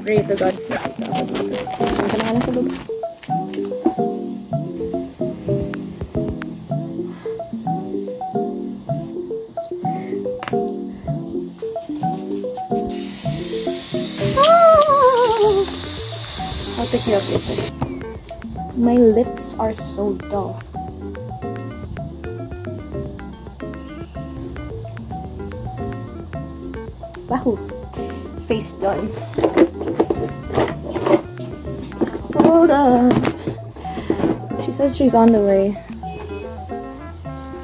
Pray to God sa kita ako dito. Punta na nga lang sa loob. I'll take care of it. My lips are so dull. Wahoo! Face done. Hold up. She says she's on the way.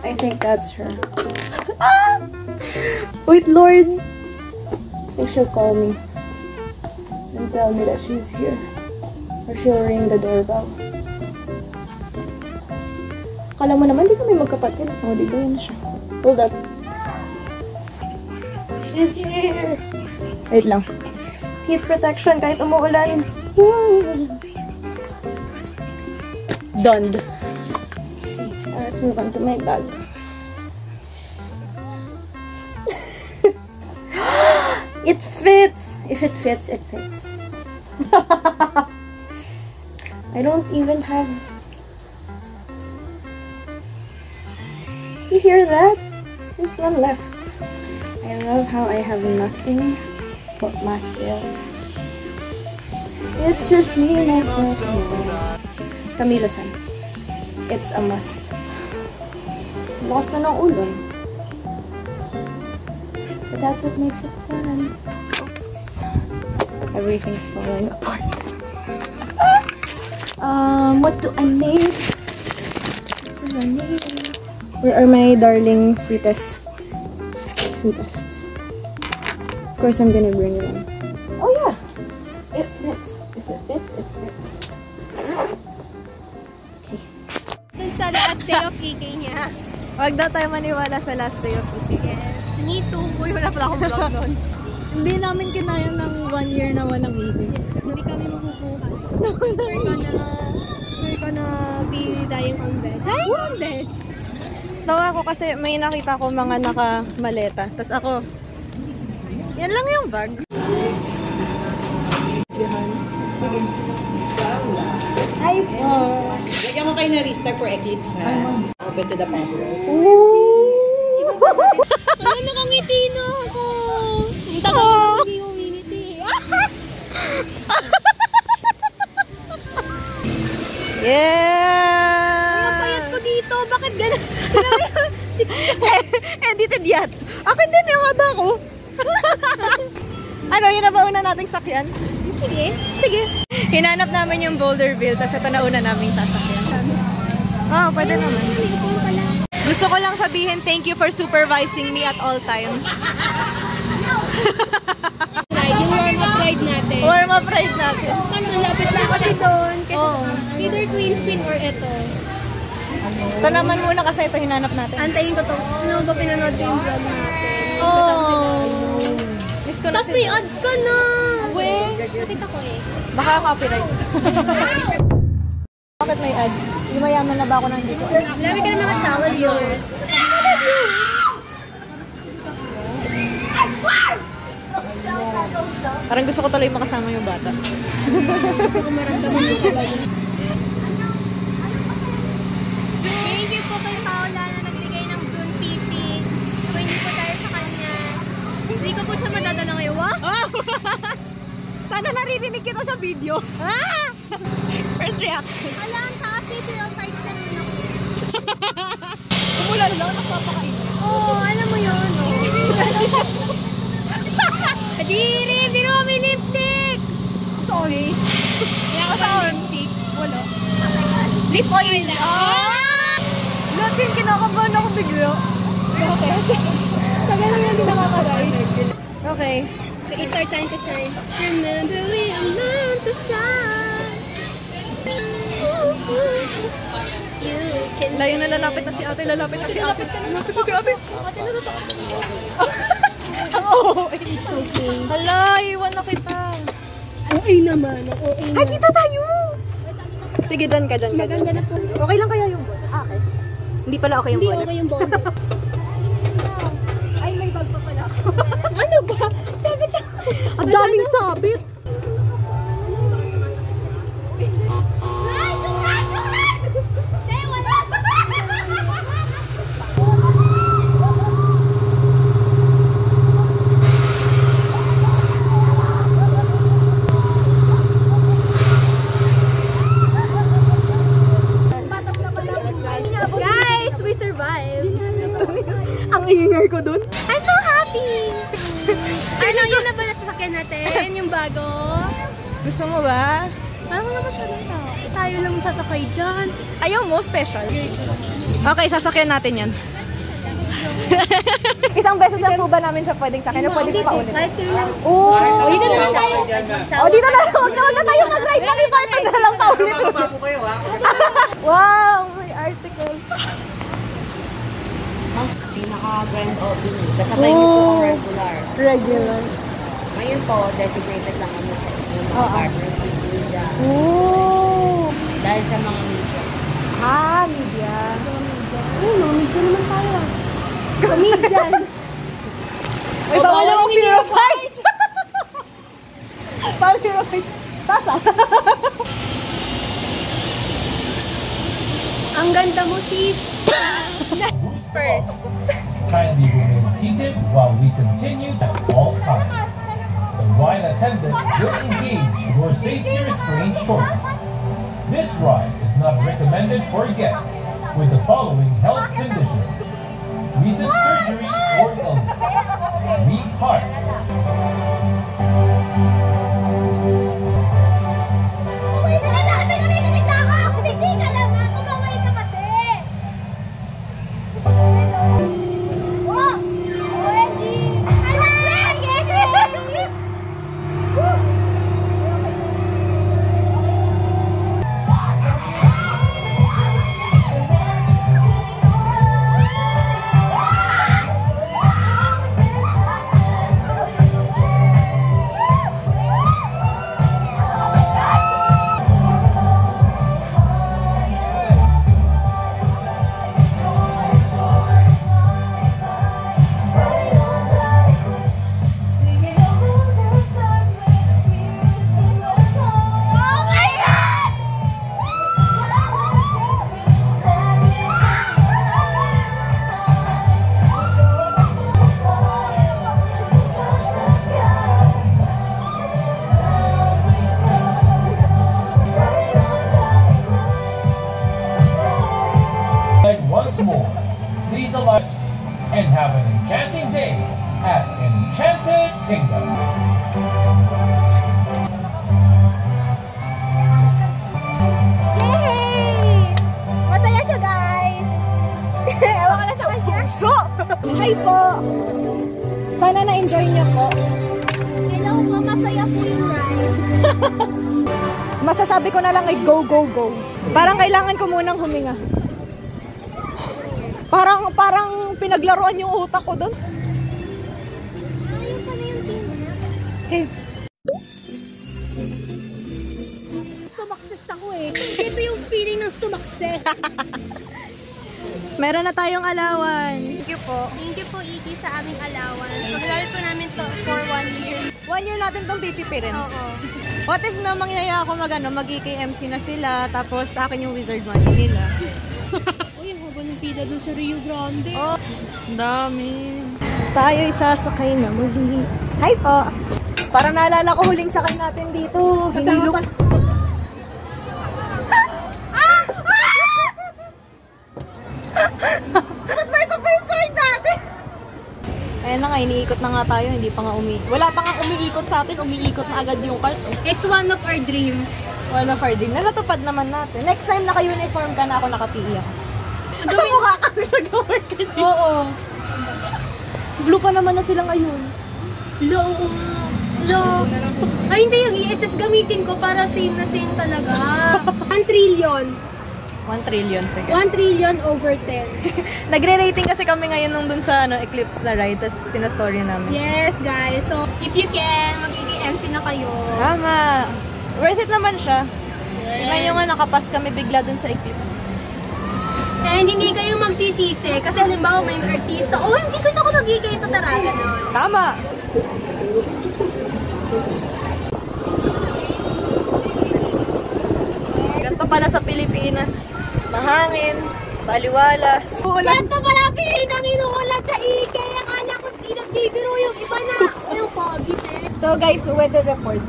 I think that's her. Ah! Wait, Lord. I think she'll call me and tell me that she's here. Or she'll ring the doorbell. Akala mo naman, di kami magkapatid. O, di ba yun siya? Hold up. She's here! Wait lang. Heat protection kahit umuulan. Done. Let's move on to my bag. It fits! If it fits, it fits. I don't even have... You hear that? There's none left. I love how I have nothing but myself. It's just me, myself, and I. Camilo-san. It's a must. Lost na ng ulo. But that's what makes it fun. Oops. Everything's falling apart. What do I need? What do I need? Where are my darling sweetest? Of course, I'm gonna bring them. Oh yeah! It fits. If it fits, it fits. Okay. Sa last day of EK niya. Wag daw tayo maniwala sa last day of EK. Yes. Me too. Uy, wala pala akong vlog nun. Hindi namin kinaya ng 1 year na walang EK. Hindi kami makukuha. We're gonna be dying on bed. Dying on bed? Tawa ako kasi may nakita ko mga nakamaleta. Tapos ako, yan lang yung bag. Hi po! Lagyan mo kayo na restart for Eclipse ha? Open to the password. Ano, nakangiti na ako! Ang tagal hindi humingiti. Yeah! Ang payat ko dito. Bakit gano'n? Dito diyat. Ako din yung haba ko. Ano, yun na ba una nating sakyan? Sige. Sige. Hinanap namin yung Boulderville, tapos ito na una naming sasakyan. Pwede naman. Gusto ko lang sabihin, thank you for supervising me at all times. Yung warm-up ride natin. Warm-up ride natin. Ano, lapit na kasi doon. Either twin spin or ito. Ito naman muna kasi ito hinanap natin. Antayin ko to. Ano ba pinanood ko yung vlog natin? Miss ko na Tapos may ads ka na! Wait. Nakita ko eh. Baka copyright. Bakit may ads? Yumayaman na ba ako nandito? Dami ka na mga televiewers. Parang gusto ko tuloy makasama yung bata. Gusto ko maramdaman mo ka ba yun? Thank you po kay Paula na nagbigay ng Zoom PC. Kung hindi po tayo sa kanya, hindi ko po siya madadala ngayon. Sana naririnig kita sa video. First reaction. Alam, taas ni 05 kanina ako. Umulan lang, nakapakain. Oo, alam mo yun. Kadiri, hindi naman may lipstick! Sorry. Kaya ako sa lipstick. Wala. Lip oil na. Latin, kinakabahan ako bigla. Okay. Tagal lang hindi nakakaray. Okay. It's our time to shine. Remember we are meant to shine. You can... Layo na lalapit na si ate, lalapit na si ate. Lalapit na si ate. Ang oo. It's okay. Hala, iwan na kita. OA naman. OA Ay, kita tayo! Sige, dyan ka, dyan ka. Maganda na po. Okay lang kaya yung bonnet? Okay. Hindi pala okay yung Hindi bonnet. okay yung bonnet. Ay, may bag pa pala ako. Ano ba? Sabit ako. Ang daming sabit! yun na ba nasasakyan natin? Yung bago? Gusto mo ba? Parang wala masyadong tao. Tayo lang sasakay dyan. Ayaw mo, special. Okay, sasakyan natin yan. Isang beses lang po ba namin siya pwedeng sakyan? O pwedeng pa ulit? Kahit kailan. Oo! Dito naman tayo. Dito na lang! Huwag na tayo mag-ride na iba. Ito na lang pa ulit. Wow! May article. Pinaka-grand opening. Kasabay niyo po ang regular. Regulars. Ngayon po, designated lang kami sa yung mga partner with media. Oh! Dahil sa mga media. Media. Mga media naman tayo. Comedian. Uy, bawal naman Hero Fights! Bawal Hero Fights. Tasa. Ang ganda mo, sis. First. Kindly remain seated while we continue at all times. The ride attendant will engage your safety restraint shortly. This ride is not recommended for guests with the following health conditions: recent surgery or illness, weak heart, once more, please allow us and have an enchanting day at Enchanted Kingdom. Yay! Masaya siya, guys. Ewan ka na sa kanya. So! Hi po! Sana na-enjoy niyo po. Hello po, masaya po yung ride. Masasabi ko na lang ay go, go, go. Parang kailangan ko munang huminga. Parang pinaglaruan yung utak ko doon. Ayun pa na yung team. Okay. Sumakses ako eh. Ito yung feeling ng sumakses. Meron na tayong allowance. Thank you po. Thank you po, Iki, sa aming allowance. Pag-aral po namin to for 1 year. 1 year natin tong titipirin. Oo. What if na mangyaya ako mag-EKMC na sila, tapos sa akin yung wizard money nila. Uy, ang haba ng pila dun sa Rio Grande. Oh, dami. Tayo'y sasakay na muli. Hi po! Parang naalala ko huling sakay natin dito. Hinilo pa. Ba't ba ito first ride natin? Ayan na nga, iniikot na nga tayo. Hindi pa nga wala pa nga umiikot sa atin. Umiikot na agad yung cart. It's one of our dream. One of our dream. Natupad naman natin. Next time naka-uniform ka na ako, naka-PE ako. Mukha kami nag-work ka dito. Oo. Blue pa naman na sila ngayon. Lo. Ay, hindi. Yung ESS gamitin ko para same na same talaga. 1 trillion. 1 trillion, sige. 1 trillion over 10. Nagre-rating kasi kami ngayon nung dun sa Eclipse na ride, tapos tina-story namin. Yes, guys. So, if you can, mag-EMC na kayo. Tama. Worth it naman siya. Tingnan nyo nga, nakapas kami bigla dun sa Eclipse. And hindi kayo magsisisi kasi halimbawa may artista, OMG, gusto ko magigay sa Taraga nun. Tama. Ganito pala sa Pilipinas. Mahangin, baliwalas. Ganito pala Pilipinas inuulat sa IK. Akala ko pinagbibiro yung iba na. Yung foggy. So guys, weather report.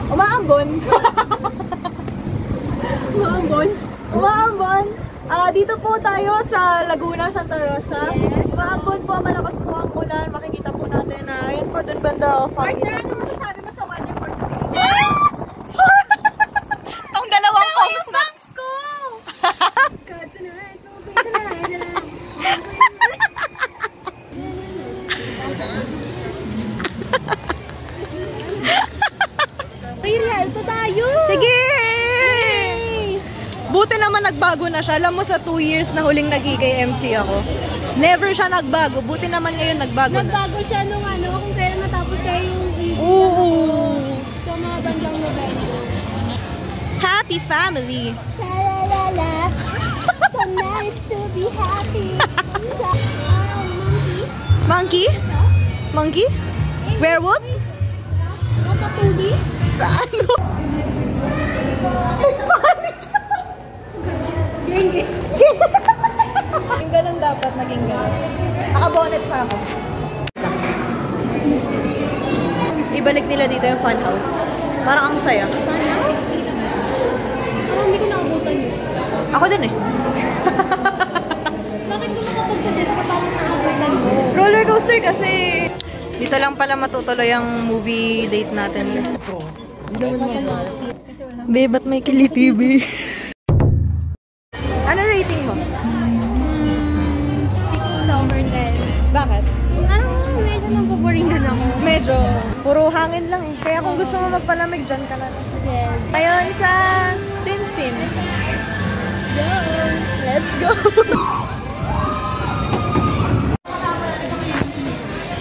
Umaambon. Maambon. Umaambon. Dito po tayo sa Laguna, Santa Rosa. Umaambon po, malakas po ang ulan. Makikita po natin natin na. Ayun po, dun banda ako. Partner, ano masasabi mo sa weather for today? Tong dalawang post na. Bangs ko! May realto tayo! Sige! Buti naman nagbago na siya. Alam mo sa 2 years na huling nag-EKMC ako. Never siya nagbago. Buti naman ngayon nagbago na. Nagbago siya nung kung kailan natapos tayo yung Oo! sa mga bandang November. Happy family! Sha-la-la-la. So nice to be happy. Monkey? Monkey? Monkey? Werewolf? Ratatouille? Ano? Yung ganun dapat naging ganun. Naka-bonnet pa ako. Ibalik nila dito yung fun house. Parang ang saya. Parang hindi ko nakabutan yun. Ako din eh. Bakit ko makapag-suggest ka parang nakabutan mo? Roller coaster kasi. Dito lang pala matutuloy ang movie date natin. Babe, ba't may Kili TV? Ano rating mo? 6 over 10. Bakit? Parang medyo nabuboringan ako. Medyo. Puro hangin lang eh. Kaya kung gusto mo magpalamig dyan ka na. Yes. Ngayon sa Tin Spin. Let's go!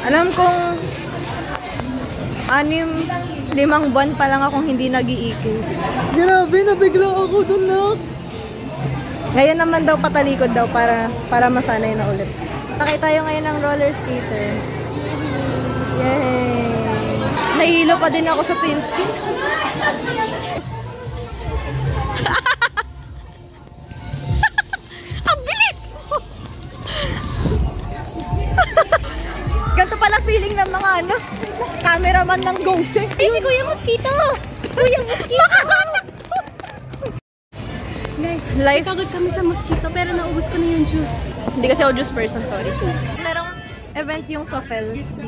Alam kong 5 buwan pa lang akong hindi nag-iikil. Grabe, nabigla ako dun na. Ngayon naman daw patalikod daw para masanay na ulit. Nakita tayo ngayon ng roller skater. Yay! Nahihilo pa din ako sa Tin Spin. Ang bilis mo! Ganito pala feeling ng mga cameraman ng Ghost eh. Ay, si Kuya Mosquito! Kuya Mosquito! Guys, Life. pagod kami sa mosquito pero naubos ko na yung juice. Hindi kasi ako juice person, sorry. Merong event yung Sofel dito.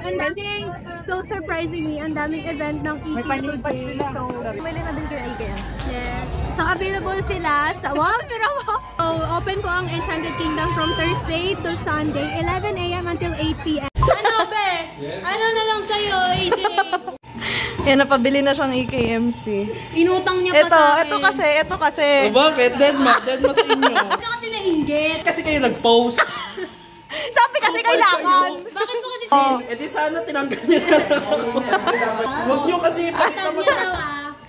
Ang daming, so surprisingly, ang daming event ng EK today. So, May na din kayo IKEA. yes. So, available sila sa, So, open po ang Enchanted Kingdom from Thursday to Sunday, 11 AM until 8 PM. Ano, be? Ano na lang sa'yo, AJ? Kaya napabili na siyang EKMC. Inutang niya pa sa akin. Ito kasi. O bakit? Dead ma sa inyo. Ba't ka kasi nainggit? Kasi kayo nag-post. Sabi kasi kailangan. Bakit mo kasi Eh di sana tinanggal niyo na ako. Huwag niyo kasi pakita mo sa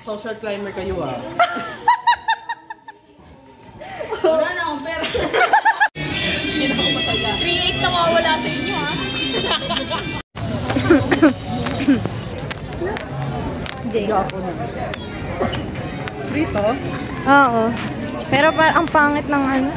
social climber kayo ah. Wala na akong pera. 3.8 na mawala sa inyo, ha? Dito? Oo. Pero ang pangit ng ano.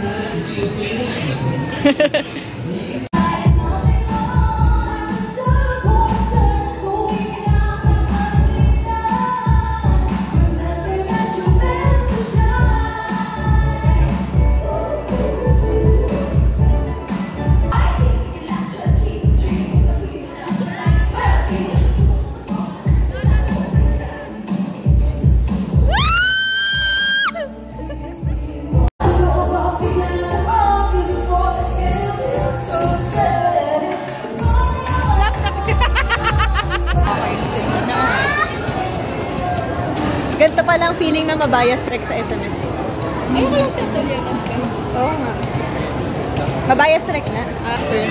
Ganito palang feeling na mabias rek sa SMS. Ayun ko yung settle yan ng face. Oo nga. Mabias rek na.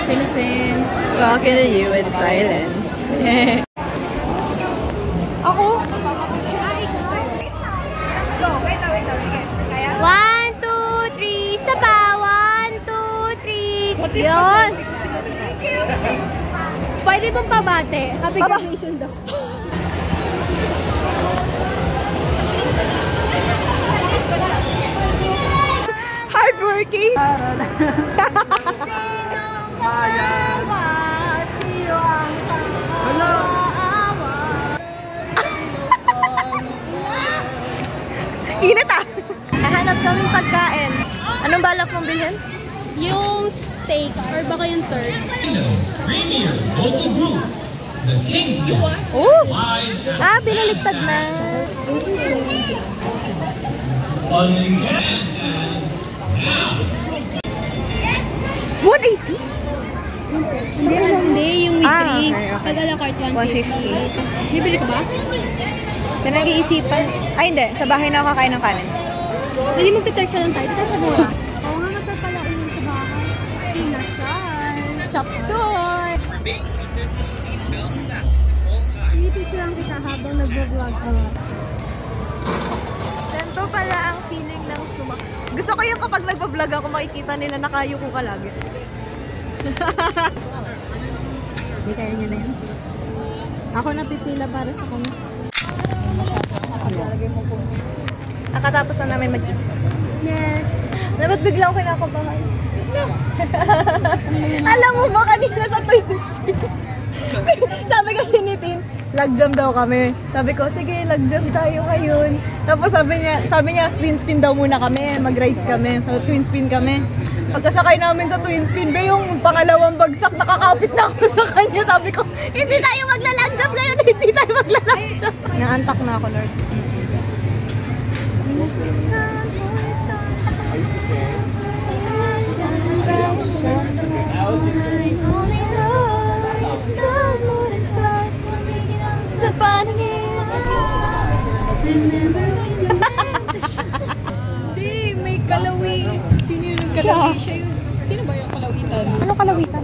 Sinisin. Talking to you in silence. Ako? 1, 2, 3, sapa! 1, 2, 3. Yun. Pwede pong pabate. Happy graduation daw. Hardworking. Init ah. Nahanap kaming pagkain. Anong balak mong bilhin? Yung steak or baka yung third. Premier local group, the Kingston. Oh! Live Ah, binaliktad na. Unlimited. 180? Hindi, yung with Ah, drink. okay, okay. Pag-ala cart 150. Bibili ka ba? Pinag-iisipan. Ay, hindi. Sa bahay na ako kakain ng kanin. Pwede magte-text lang tayo. Dito sa buha. Oo nga, masarap pala ulit sa bahay. Kinasal. Chop suey! Pilitis lang kita habang nag-vlog ka. Ganito pala ang feeling ng sumak. Gusto ko yung kapag nagpa-vlog ako, makikita nila nakayuko ka lagi. Hindi kaya niya na yan. Ako napipila para sa kanya. Nakatapos na namin mag-eat. Yes. Dapat bigla ako kinakabahan. Alam mo ba kanina sa Twins Spin? Sabi kasi ni Tin, lag jam daw kami. Sabi ko, sige, lag jam tayo ngayon. Tapos sabi niya, Twin Spin daw muna kami, mag-rides kami. So, Twin Spin kami. Pagkasakay namin sa Twin Spin, yung pangalawang bagsak, nakakapit na ako sa kanya. Sabi ko, hindi tayo magla-lag jam ngayon, hindi tayo magla-lag jam. Naantak na ako, Lord. Hindi, may kalawi. Sino yung kalawi? Siya yung... Sino ba yung kalawitan? Ano kalawitan?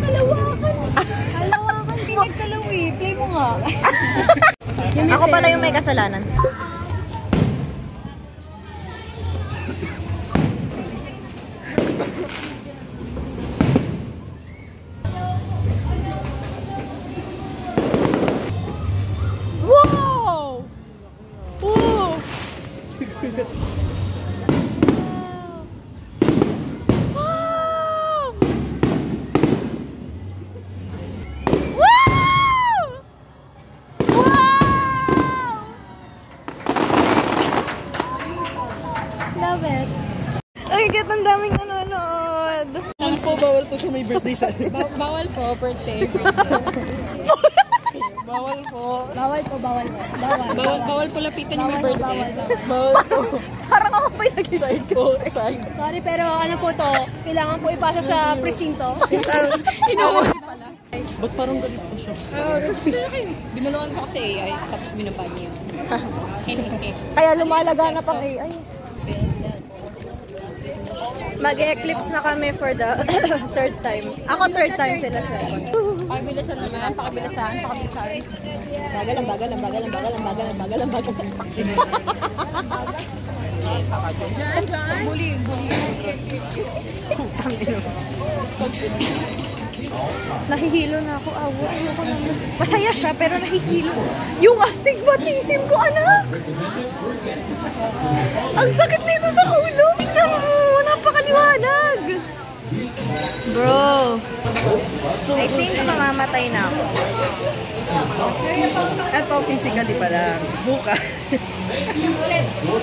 Kalawakan! Kalawakan, pinagkalawi. Play mo nga. Ako pala yung may kasalanan. Wow! Oh! Wow! Wow! Wow! Love it. Ay, get ang daming nanonood. Bawal po sa may birthday sa akin. Bawal po, birthday. Bawal po. Bawal po. Bawal po lapitan yung may birthday. Bawal po. Parang ako pa yung nag-isa. Side po. Side. Sorry, pero ano po to? Kailangan po ipasok sa presinto. Ba't parang galit po siya? Binulungan ko kasi AI, tapos binaba niyo. Kaya lumalaga na pang AI. Mag-eclipse na kami for the third time. Ako third time, sila second. Pakibilasan naman, pakibilasan. Bagal. Bully. Nahihilo na ako, awo. Masaya siya, pero nahihilo. Yung astigmatism ko, anak! Ang sakit nito sa ulo! Tignan mo! Napakaliwanag! Bro! I think mamamatay na ako. Ito, physically pala. Buka.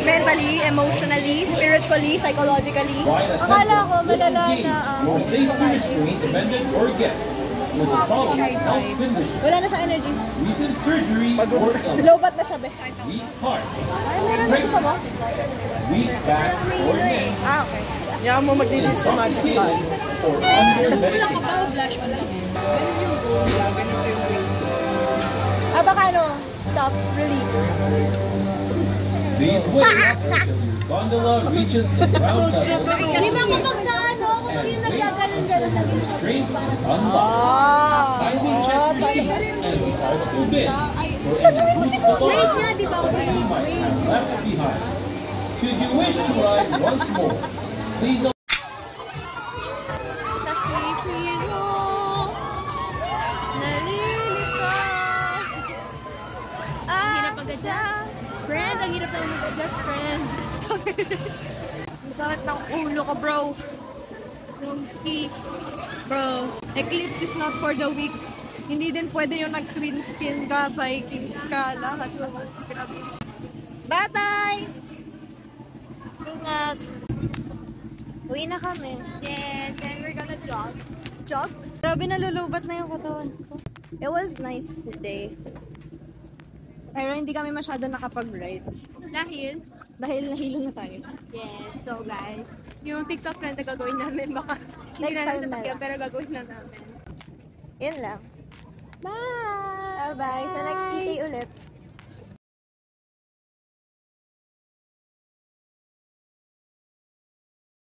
Mentally, emotionally, spiritually, psychologically. Akala ko malala na Your safety restraint dependent or guests with a problem, health condition, wala na siyang energy. recent surgery, or illness, Lowbat na siya, be. weak heart, Ay, meron dito sa mo? weak back or neck, Ah, okay. Kaya mo magdi-disco magic tayo. or under Wala medication. ka pa, blush on lang eh. Ah, baka ano? Stop, release. Please wait until your gondola reaches the ground level. Di ba kapag sa ano, kapag yung nagkaganon-ganon lagi na Restraint is unlocked. Kindly check your seat and regards bin for any loose Wait belongings nga, di ba? that you might have left behind. Should you wish to ride once more, please Friend, ang hirap naman mag-adjust, friend. Ang sakit ng ulo ko, bro. Rumski. Bro. Eclipse is not for the weak. Hindi din pwede yung nag-twin skin ka, Vikings ka, lahat. Bye-bye! Ingat! Uwi na kami. Yes, and we're gonna jog. Jog? Grabe, nalulubat na yung katawan ko. It was nice today. Pero hindi kami masyado nakapag-rides. Dahil, Dahil nahilo na tayo. yes, so guys, yung TikTok trend na gagawin namin, baka hindi Next na time natin na napagyan, lang. pero gagawin na namin. Yan lang. Bye! Bye-bye. Sa next TK ulit.